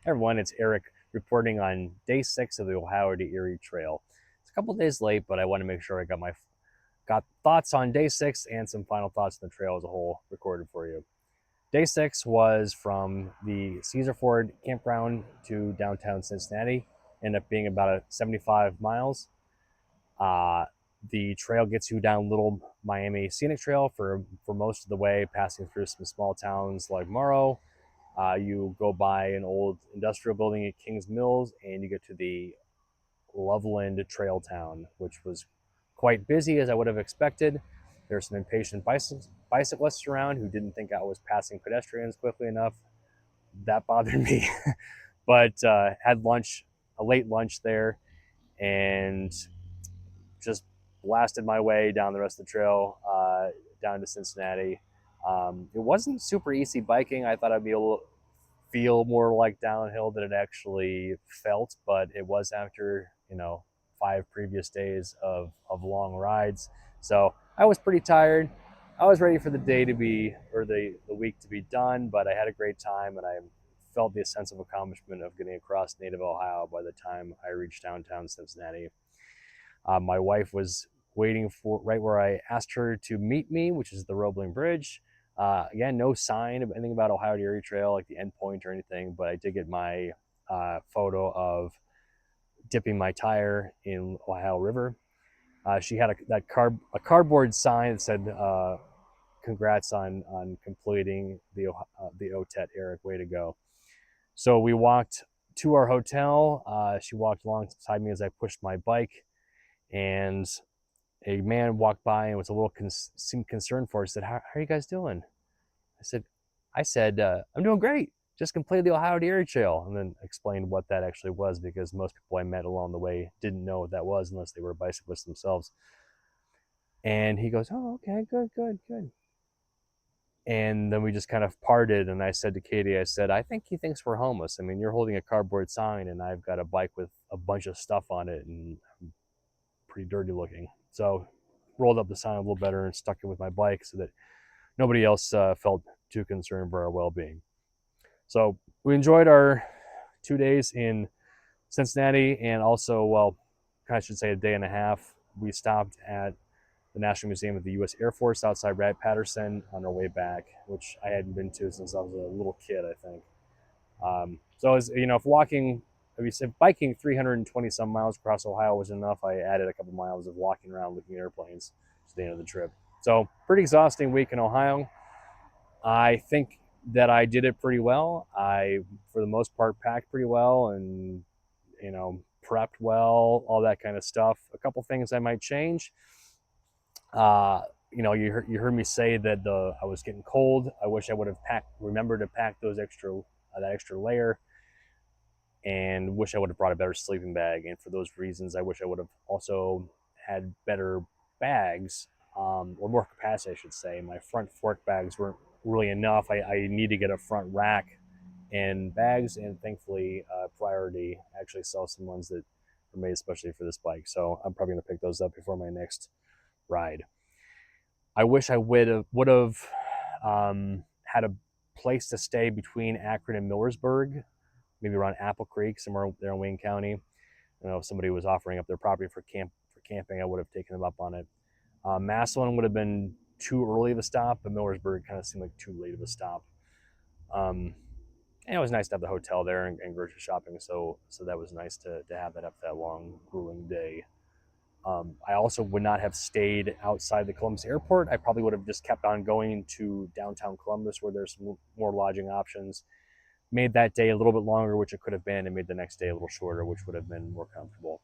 Everyone, it's Eric reporting on day 6 of the Ohio to Erie Trail. It's a couple days late, but I want to make sure I got thoughts on day 6 and some final thoughts on the trail as a whole recorded for you. Day 6 was from the Caesar Ford campground to downtown Cincinnati. Ended up being about 75 miles. Uh, the trail gets you down Little Miami Scenic Trail for most of the way, passing through some small towns like Morrow. You go by an old industrial building at Kings Mills, and you get to the Loveland Trail Town, which was quite busy as I would have expected. There were some impatient bicyclists around who didn't think I was passing pedestrians quickly enough. That bothered me, but had lunch, a late lunch there, and just blasted my way down the rest of the trail down to Cincinnati. It wasn't super easy biking. I thought I'd be able to feel more like downhill than it actually felt, but it was after 5 previous days of long rides. So I was pretty tired. I was ready for the day to be, or the week to be done, but I had a great time, and I felt the sense of accomplishment of getting across native Ohio by the time I reached downtown Cincinnati. My wife was waiting for right where I asked her to meet me, which is the Roebling Bridge. Again, no sign of anything about Ohio to Erie Trail, like the end point or anything, but I did get my photo of dipping my tire in Ohio River. She had a cardboard sign that said, "Congrats on completing the OTET, Eric. Way to go!" So we walked to our hotel. She walked alongside me as I pushed my bike, and a man walked by and was a little seemed concerned for us. Said, "How are you guys doing?" I said, "I'm doing great. Just completed the Ohio to Erie Trail," and then explained what that actually was because most people I met along the way didn't know what that was unless they were bicyclists themselves. And he goes, "Oh, okay, good, good, good." And then we just kind of parted, and I said to Katie, I said, "I think he thinks we're homeless. I mean, you're holding a cardboard sign, and I've got a bike with a bunch of stuff on it, and I'm pretty dirty looking." So rolled up the sign a little better and stuck it with my bike so that nobody else felt too concerned for our well-being. So we enjoyed our 2 days in Cincinnati, and also, well, I should say a day and a half. We stopped at the National Museum of the U.S. Air Force outside Wright-Patterson on our way back, which I hadn't been to since I was a little kid, I think. So as if walking, if you said biking 320 some miles across Ohio was enough, I added a couple miles of walking around looking at airplanes to the end of the trip. So pretty exhausting week in Ohio. I think that I did it pretty well. I, for the most part, packed pretty well and prepped well, all that kind of stuff. A couple things I might change. Uh, you heard me say that I was getting cold. I wish I would have remembered to pack that extra layer, and wish I would have brought a better sleeping bag. And for those reasons, I wish I would have also had better bags, or more capacity, I should say. My front fork bags weren't really enough. I need to get a front rack and bags, and thankfully, Priority actually sells some ones that are made especially for this bike. So I'm probably going to pick those up before my next ride. I wish I would have had a place to stay between Akron and Millersburg, maybe around Apple Creek, somewhere there in Wayne County. If somebody was offering up their property for camping, I would have taken them up on it. Massillon would have been too early of a stop, but Millersburg kind of seemed like too late of a stop. And it was nice to have the hotel there and grocery shopping, so that was nice to have that after that long, grueling day. I also would not have stayed outside the Columbus airport. I probably would have just kept on going to downtown Columbus where there's more lodging options. Made that day a little bit longer, which it could have been, and made the next day a little shorter, which would have been more comfortable.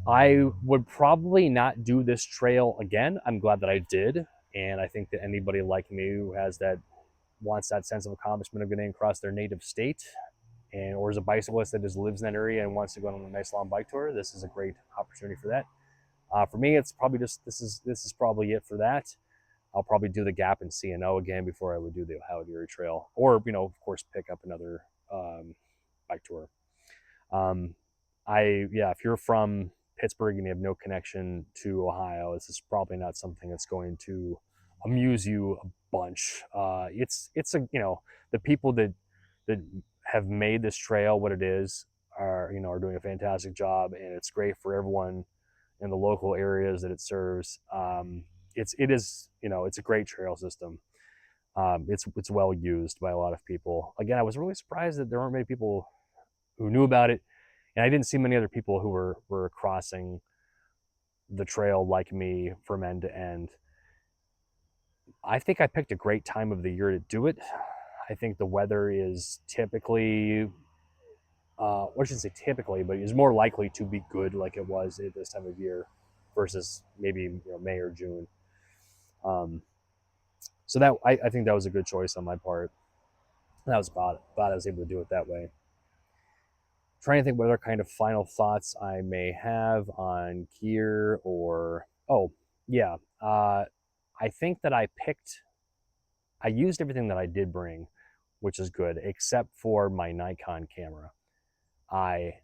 I would probably not do this trail again. I'm glad that I did. And I think that anybody like me who wants that sense of accomplishment of getting across their native state, and or is a bicyclist that just lives in that area and wants to go on a nice long bike tour, this is a great opportunity for that. For me, it's probably just this is probably it for that. I'll probably do the Gap and C&O again before I would do the Ohio Erie Trail, or of course, pick up another bike tour. If you're from Pittsburgh and you have no connection to Ohio, this is probably not something that's going to amuse you a bunch. It's the people that that have made this trail what it is are doing a fantastic job, and it's great for everyone in the local areas that it serves. It's a great trail system. It's well used by a lot of people. Again, I was really surprised that there weren't many people who knew about it, and I didn't see many other people who were crossing the trail like me from end to end. I think I picked a great time of the year to do it. I think the weather is typically, I shouldn't say typically, but is more likely to be good like it was at this time of year versus maybe May or June. Um, so I think that was a good choice on my part. That was glad I was able to do it that way. Trying to think what other kind of final thoughts I may have on gear or yeah, I think that I used everything that I did bring, which is good, except for my Nikon camera. I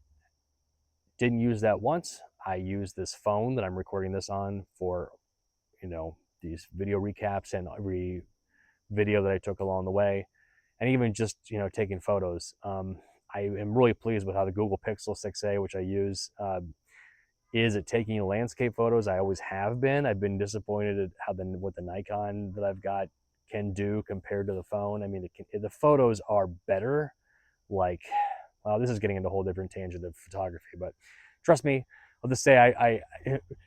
didn't use that once. I used this phone that I'm recording this on for, these video recaps and every video that I took along the way, and even just, taking photos. I am really pleased with how the Google Pixel 6a, which I use, is at taking landscape photos. I always have been. I've been disappointed at what the Nikon that I've got can do compared to the phone. I mean, the photos are better. Like, well, this is getting into a whole different tangent of photography, but trust me, I'll just say I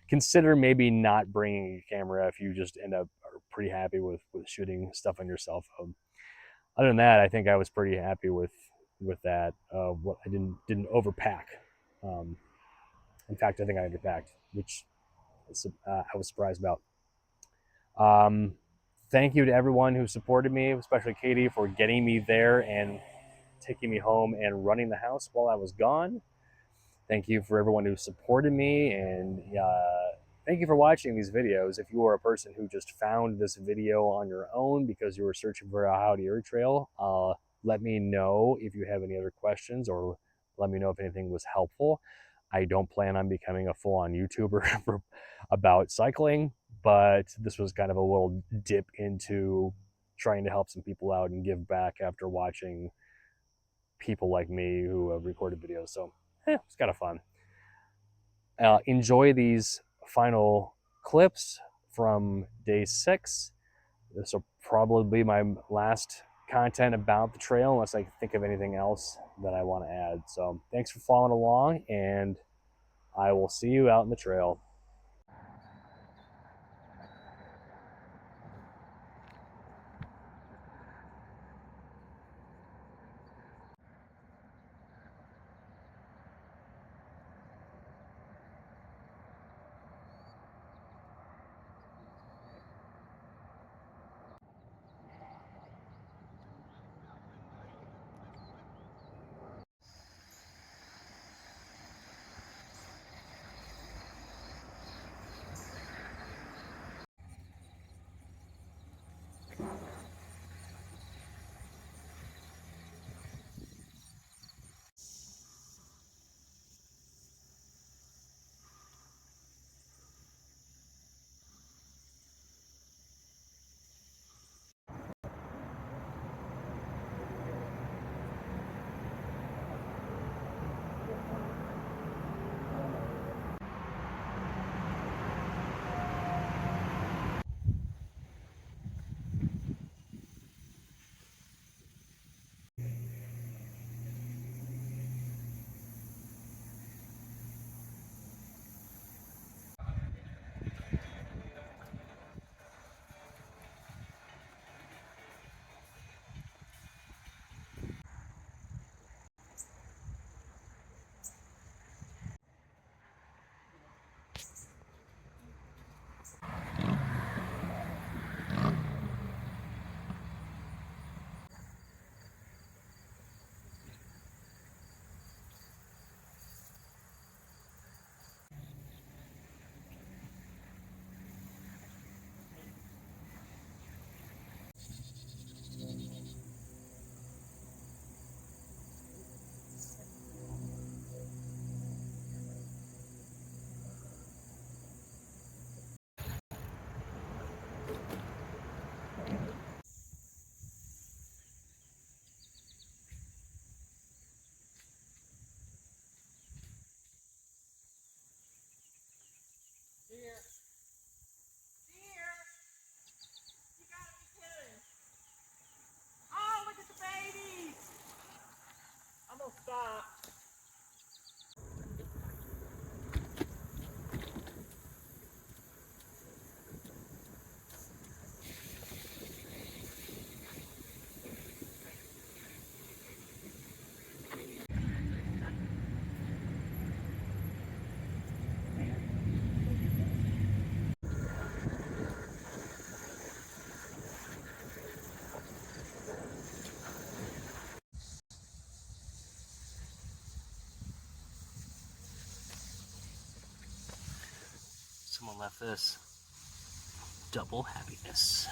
consider maybe not bringing a camera if you just end up are pretty happy with shooting stuff on your cell phone. Other than that, I think I was pretty happy with that. What I didn't overpack. Um, in fact, I think I underpacked, which I was surprised about. Um, Thank you to everyone who supported me, especially Katie, for getting me there and taking me home and running the house while I was gone. Thank you for everyone who supported me, and thank you for watching these videos. If you are a person who just found this video on your own because you were searching for a How to Erie Trail, let me know if you have any other questions, or let me know if anything was helpful. I don't plan on becoming a full-on YouTuber about cycling, but this was kind of a little dip into trying to help some people out and give back after watching people like me who have recorded videos. So it's kind of fun. Enjoy these final clips from day 6. This will probably be my last content about the trail unless I think of anything else that I want to add. So thanks for following along, and I will see you out in the trail. left this. Double happiness.